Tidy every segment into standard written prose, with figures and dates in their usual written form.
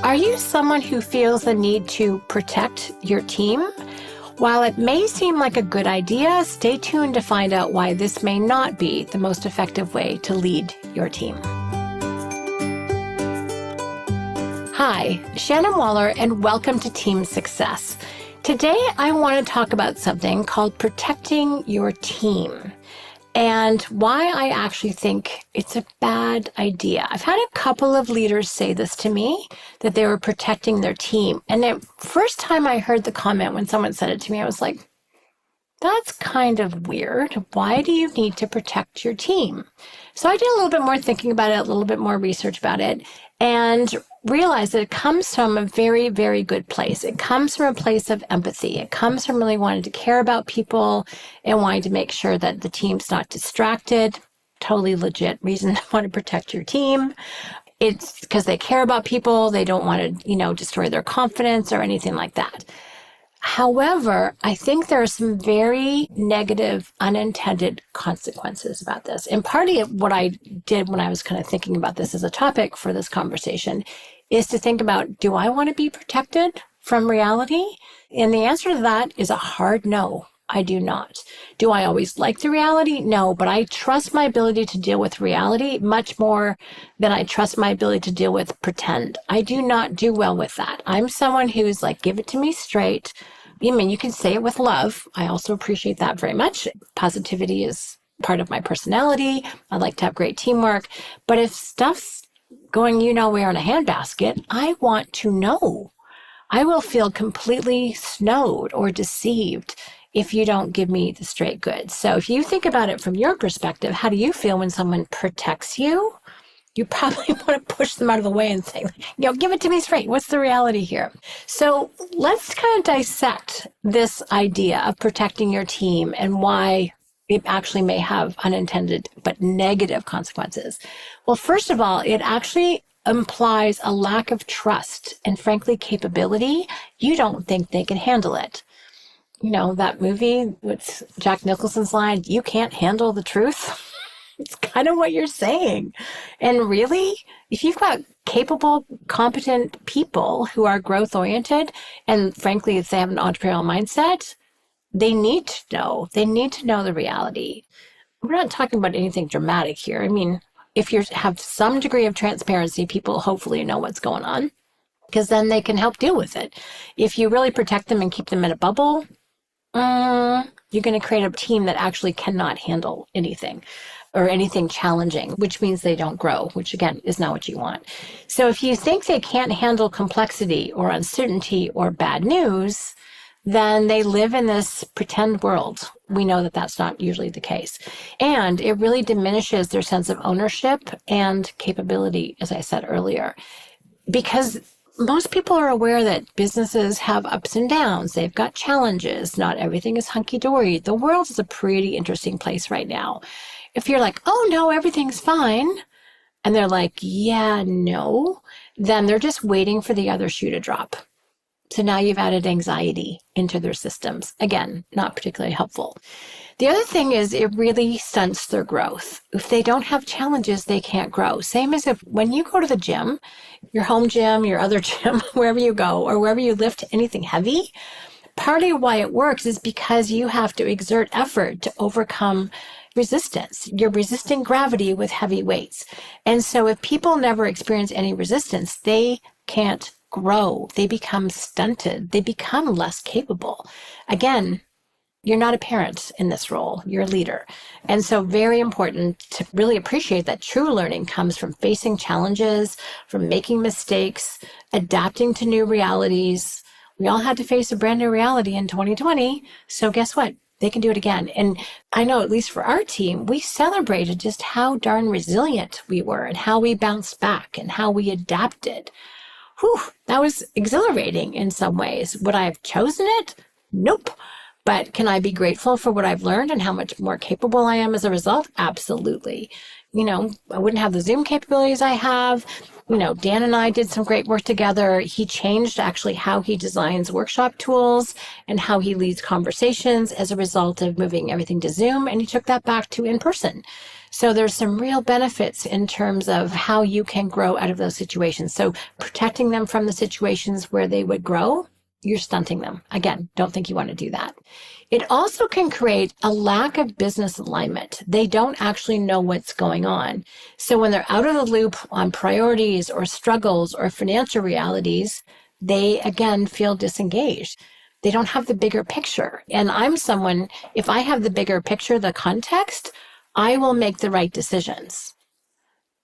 Are you someone who feels the need to protect your team? While it may seem like a good idea, stay tuned to find out why this may not be the most effective way to lead your team. Hi, Shannon Waller, and welcome to Team Success. Today, I want to talk about something called protecting your team and why I actually think it's a bad idea. I've had a couple of leaders say this to me, that they were protecting their team. And the first time I heard the comment when someone said it to me, I was like, that's kind of weird. Why do you need to protect your team? So I did a little bit more thinking about it, a little bit more research about it, and realized that it comes from a very, very good place. It comes from a place of empathy. It comes from really wanting to care about people and wanting to make sure that the team's not distracted. Totally legit reason to want to protect your team. It's because they care about people. They don't want to, destroy their confidence or anything like that. However, I think there are some very negative, unintended consequences about this. And part of what I did when I was kind of thinking about this as a topic for this conversation is to think about, do I want to be protected from reality? And the answer to that is a hard no. I do not. Do I always like the reality? No, but I trust my ability to deal with reality much more than I trust my ability to deal with pretend. I do not do well with that. I'm someone who's like, give it to me straight. I mean, you can say it with love. I also appreciate that very much. Positivity is part of my personality. I like to have great teamwork. But if stuff's going where in a handbasket, I want to know. I will feel completely snowed or deceived if you don't give me the straight goods. So if you think about it from your perspective, how do you feel when someone protects you? You probably want to push them out of the way and say, give it to me straight. What's the reality here? So let's kind of dissect this idea of protecting your team and why it actually may have unintended but negative consequences. Well, first of all, it actually implies a lack of trust and, frankly, capability. You don't think they can handle it. That movie with Jack Nicholson's line, you can't handle the truth. It's kind of what you're saying. And really, if you've got capable, competent people who are growth-oriented, and frankly, if they have an entrepreneurial mindset, they need to know. They need to know the reality. We're not talking about anything dramatic here. I mean, if you have some degree of transparency, people hopefully know what's going on, because then they can help deal with it. If you really protect them and keep them in a bubble, you're going to create a team that actually cannot handle anything or anything challenging, which means they don't grow, which again is not what you want. So if you think they can't handle complexity or uncertainty or bad news, then they live in this pretend world. We know that that's not usually the case. And it really diminishes their sense of ownership and capability, as I said earlier, because most people are aware that businesses have ups and downs. They've got challenges. Not everything is hunky-dory. The world is a pretty interesting place right now. If you're like, oh, no, everything's fine, and they're like, yeah, no, then they're just waiting for the other shoe to drop. So now you've added anxiety into their systems. Again, not particularly helpful. The other thing is it really stunts their growth. If they don't have challenges, they can't grow. Same as if when you go to the gym, your home gym, your other gym, wherever you go, or wherever you lift anything heavy, part of why it works is because you have to exert effort to overcome resistance. You're resisting gravity with heavy weights. And so if people never experience any resistance, they can't grow. They become stunted. They become less capable. Again, you're not a parent in this role. You're a leader. And so very important to really appreciate that true learning comes from facing challenges, from making mistakes, adapting to new realities. We all had to face a brand new reality in 2020. So guess what? They can do it again. And I know, at least for our team, we celebrated just how darn resilient we were and how we bounced back and how we adapted. Whew, that was exhilarating in some ways. Would I have chosen it? Nope. But can I be grateful for what I've learned and how much more capable I am as a result? Absolutely. I wouldn't have the Zoom capabilities I have. Dan and I did some great work together. He changed actually how he designs workshop tools and how he leads conversations as a result of moving everything to Zoom. And he took that back to in person. So there's some real benefits in terms of how you can grow out of those situations. So protecting them from the situations where they would grow, you're stunting them. Again, don't think you want to do that. It also can create a lack of business alignment. They don't actually know what's going on. So when they're out of the loop on priorities or struggles or financial realities, they again feel disengaged. They don't have the bigger picture. And I'm someone, if I have the bigger picture, the context, I will make the right decisions.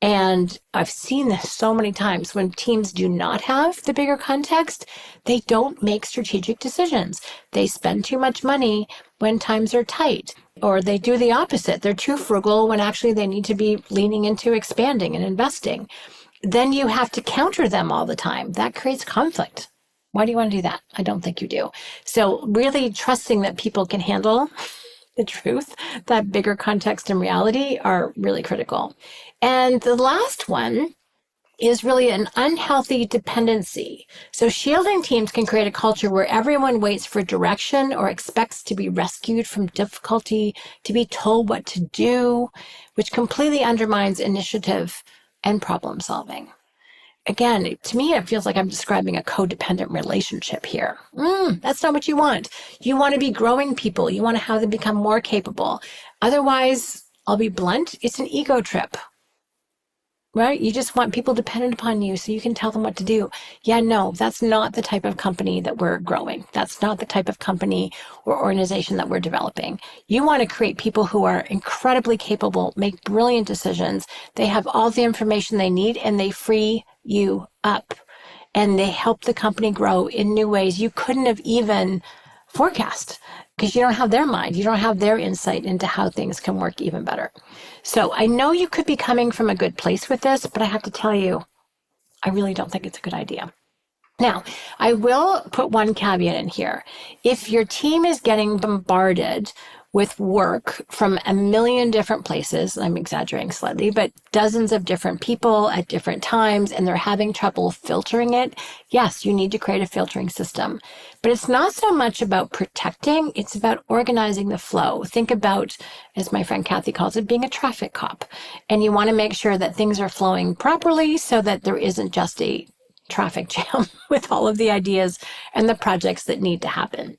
And I've seen this so many times when teams do not have the bigger context, they don't make strategic decisions. They spend too much money when times are tight, or they do the opposite. They're too frugal when actually they need to be leaning into expanding and investing. Then you have to counter them all the time. That creates conflict. Why do you want to do that? I don't think you do. So really trusting that people can handle the truth, that bigger context and reality are really critical. And the last one is really an unhealthy dependency. So shielding teams can create a culture where everyone waits for direction or expects to be rescued from difficulty, to be told what to do, which completely undermines initiative and problem solving. Again, to me, it feels like I'm describing a codependent relationship here. That's not what you want. You want to be growing people. You want to have them become more capable. Otherwise, I'll be blunt, it's an ego trip, right? You just want people dependent upon you so you can tell them what to do. Yeah, no, that's not the type of company that we're growing. That's not the type of company or organization that we're developing. You want to create people who are incredibly capable, make brilliant decisions. They have all the information they need and they free you up and they help the company grow in new ways you couldn't have even forecast because you don't have their mind. You don't have their insight into how things can work even better. So I know you could be coming from a good place with this, but I have to tell you, I really don't think it's a good idea. Now, I will put one caveat in here. If your team is getting bombarded with work from a million different places, I'm exaggerating slightly, but dozens of different people at different times, and they're having trouble filtering it, yes, you need to create a filtering system. But it's not so much about protecting, it's about organizing the flow. Think about, as my friend Kathy calls it, being a traffic cop. And you want to make sure that things are flowing properly so that there isn't just a traffic jam with all of the ideas and the projects that need to happen.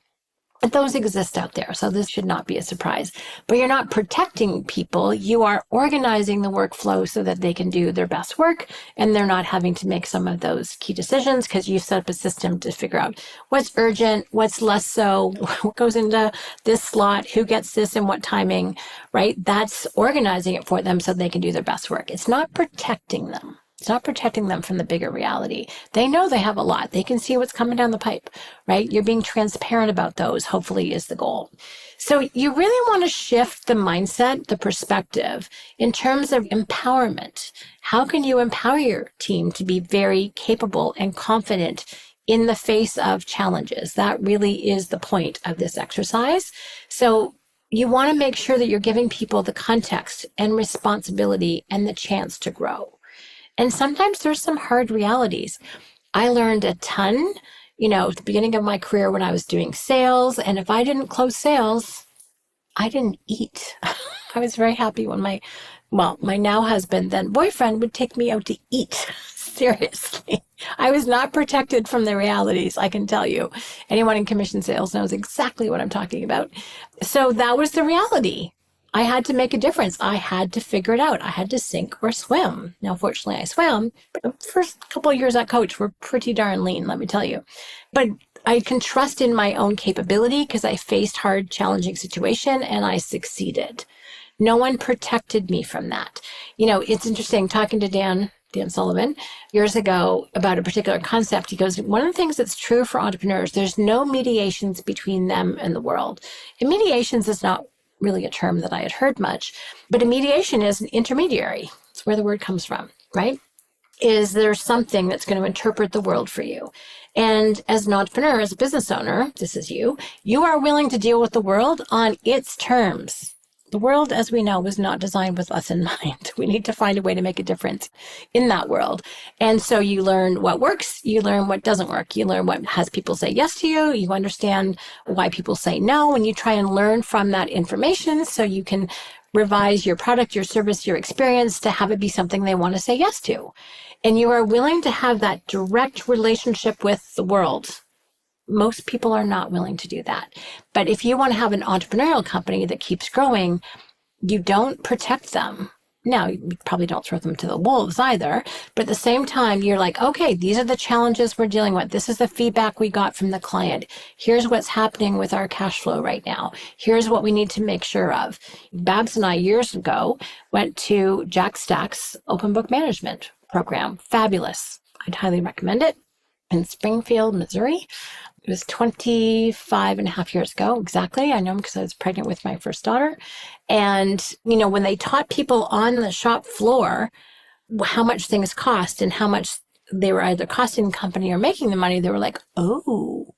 But those exist out there, so this should not be a surprise. But you're not protecting people. You are organizing the workflow so that they can do their best work, and they're not having to make some of those key decisions because you've set up a system to figure out what's urgent, what's less so, what goes into this slot, who gets this and what timing, right? That's organizing it for them so they can do their best work. It's not protecting them. It's not protecting them from the bigger reality. They know they have a lot. They can see what's coming down the pipe, right? You're being transparent about those, hopefully, is the goal. So you really want to shift the mindset, the perspective in terms of empowerment. How can you empower your team to be very capable and confident in the face of challenges? That really is the point of this exercise. So you want to make sure that you're giving people the context and responsibility and the chance to grow. And sometimes there's some hard realities. I learned a ton, at the beginning of my career when I was doing sales. And if I didn't close sales, I didn't eat. I was very happy when my now husband, then boyfriend, would take me out to eat. Seriously. I was not protected from the realities, I can tell you. Anyone in commission sales knows exactly what I'm talking about. So that was the reality. I had to make a difference. I had to figure it out. I had to sink or swim. Now, fortunately, I swam. But the first couple of years at Coach were pretty darn lean, let me tell you. But I can trust in my own capability because I faced hard, challenging situation and I succeeded. No one protected me from that. It's interesting talking to Dan Sullivan years ago about a particular concept. He goes, one of the things that's true for entrepreneurs, there's no mediations between them and the world. And mediations is not really a term that I had heard much, but a mediation is an intermediary. It's where the word comes from, right? Is there something that's going to interpret the world for you? And as an entrepreneur, as a business owner, this is you are willing to deal with the world on its terms. The world, as we know, was not designed with us in mind. We need to find a way to make a difference in that world. And so you learn what works, you learn what doesn't work, you learn what has people say yes to you, you understand why people say no, and you try and learn from that information so you can revise your product, your service, your experience to have it be something they want to say yes to. And you are willing to have that direct relationship with the world. Most people are not willing to do that. But if you want to have an entrepreneurial company that keeps growing, you don't protect them. Now, you probably don't throw them to the wolves either, but at the same time, you're like, okay, these are the challenges we're dealing with. This is the feedback we got from the client. Here's what's happening with our cash flow right now. Here's what we need to make sure of. Babs and I, years ago, went to Jack Stack's open book management program. Fabulous. I'd highly recommend it in Springfield, Missouri. It was 25 and a half years ago. Exactly. I know because I was pregnant with my first daughter. And, when they taught people on the shop floor how much things cost and how much they were either costing the company or making the money, they were like, oh,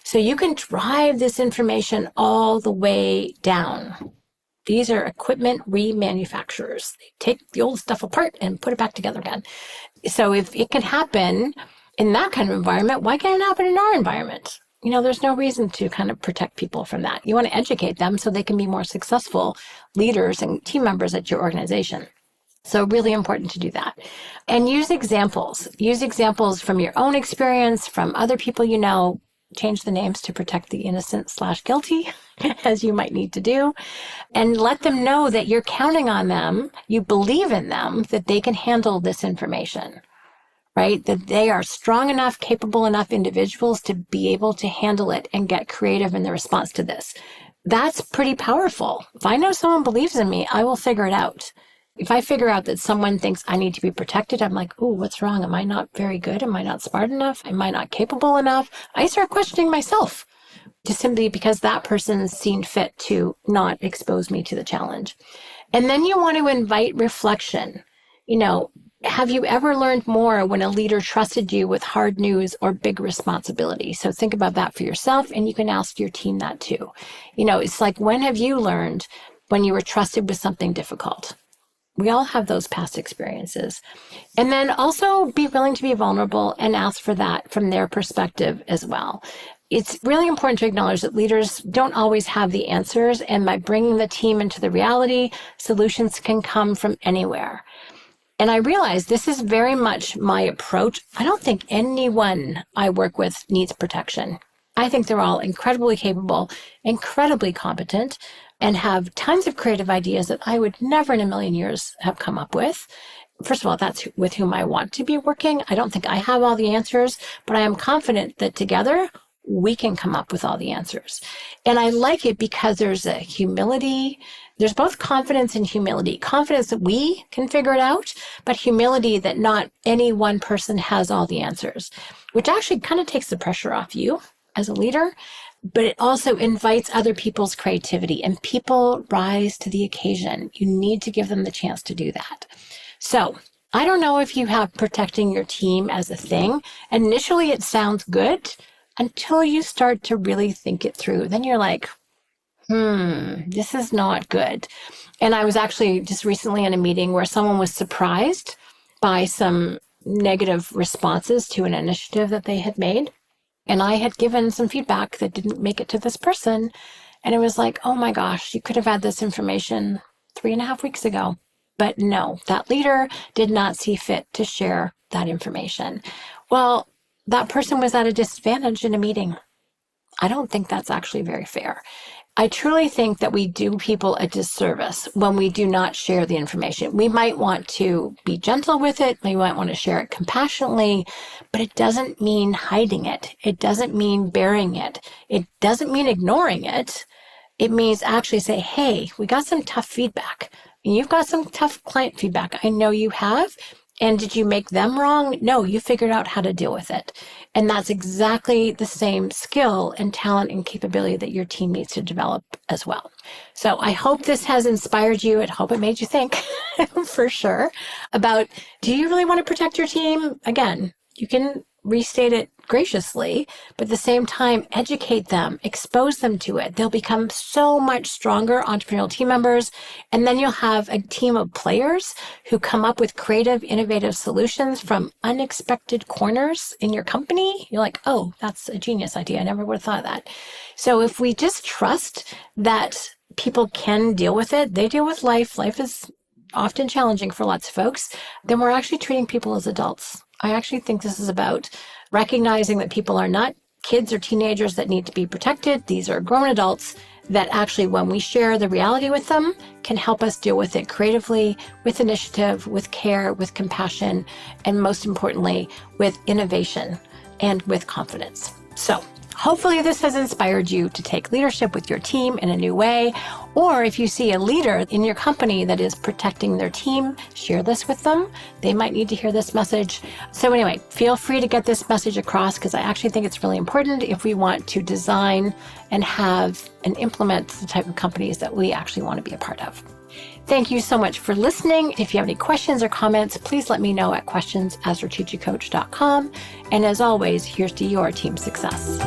so you can drive this information all the way down. These are equipment remanufacturers. They take the old stuff apart and put it back together again. So if it can happen in that kind of environment, why can't it happen in our environment? There's no reason to kind of protect people from that. You want to educate them so they can be more successful leaders and team members at your organization. So really important to do that. And use examples. Use examples from your own experience, from other people you know. Change the names to protect the innocent/guilty, as you might need to do. And let them know that you're counting on them, you believe in them, that they can handle this information. Right? That they are strong enough, capable enough individuals to be able to handle it and get creative in the response to this. That's pretty powerful. If I know someone believes in me, I will figure it out. If I figure out that someone thinks I need to be protected, I'm like, oh, what's wrong? Am I not very good? Am I not smart enough? Am I not capable enough? I start questioning myself just simply because that person seemed fit to not expose me to the challenge. And then you want to invite reflection. Have you ever learned more when a leader trusted you with hard news or big responsibility? So think about that for yourself, and you can ask your team that too. It's like, when have you learned when you were trusted with something difficult? We all have those past experiences. And then also be willing to be vulnerable and ask for that from their perspective as well. It's really important to acknowledge that leaders don't always have the answers, and by bringing the team into the reality, solutions can come from anywhere. And I realize this is very much my approach. I don't think anyone I work with needs protection. I think they're all incredibly capable, incredibly competent, and have tons of creative ideas that I would never in a million years have come up with. First of all, that's with whom I want to be working. I don't think I have all the answers, but I am confident that together we can come up with all the answers. And I like it because there's a humility. There's both confidence and humility. Confidence that we can figure it out, but humility that not any one person has all the answers, which actually kind of takes the pressure off you as a leader, but it also invites other people's creativity, and people rise to the occasion. You need to give them the chance to do that. So I don't know if you have protecting your team as a thing. Initially, it sounds good until you start to really think it through. Then you're like, this is not good. And I was actually just recently in a meeting where someone was surprised by some negative responses to an initiative that they had made. And I had given some feedback that didn't make it to this person. And it was like, oh my gosh, you could have had this information 3.5 weeks ago. But no, that leader did not see fit to share that information. Well, that person was at a disadvantage in a meeting. I don't think that's actually very fair. I truly think that we do people a disservice when we do not share the information. We might want to be gentle with it. We might want to share it compassionately, but it doesn't mean hiding it. It doesn't mean burying it. It doesn't mean ignoring it. It means actually say, hey, we got some tough feedback. You've got some tough client feedback. I know you have. And did you make them wrong? No, you figured out how to deal with it. And that's exactly the same skill and talent and capability that your team needs to develop as well. So I hope this has inspired you. I hope it made you think for sure about, do you really want to protect your team? Again, you can restate it graciously, but at the same time, educate them, expose them to it. They'll become so much stronger entrepreneurial team members. And then you'll have a team of players who come up with creative, innovative solutions from unexpected corners in your company. You're like, oh, that's a genius idea. I never would have thought of that. So if we just trust that people can deal with it. They deal with life. Life is often challenging for lots of folks. Then we're actually treating people as adults. I actually think this is about recognizing that people are not kids or teenagers that need to be protected. These are grown adults that actually, when we share the reality with them, can help us deal with it creatively, with initiative, with care, with compassion, and most importantly, with innovation and with confidence. So hopefully this has inspired you to take leadership with your team in a new way. Or if you see a leader in your company that is protecting their team, share this with them. They might need to hear this message. So anyway, feel free to get this message across, because I actually think it's really important if we want to design and have and implement the type of companies that we actually want to be a part of. Thank you so much for listening. If you have any questions or comments, please let me know at questions@strategicoach.com. And as always, here's to your team success.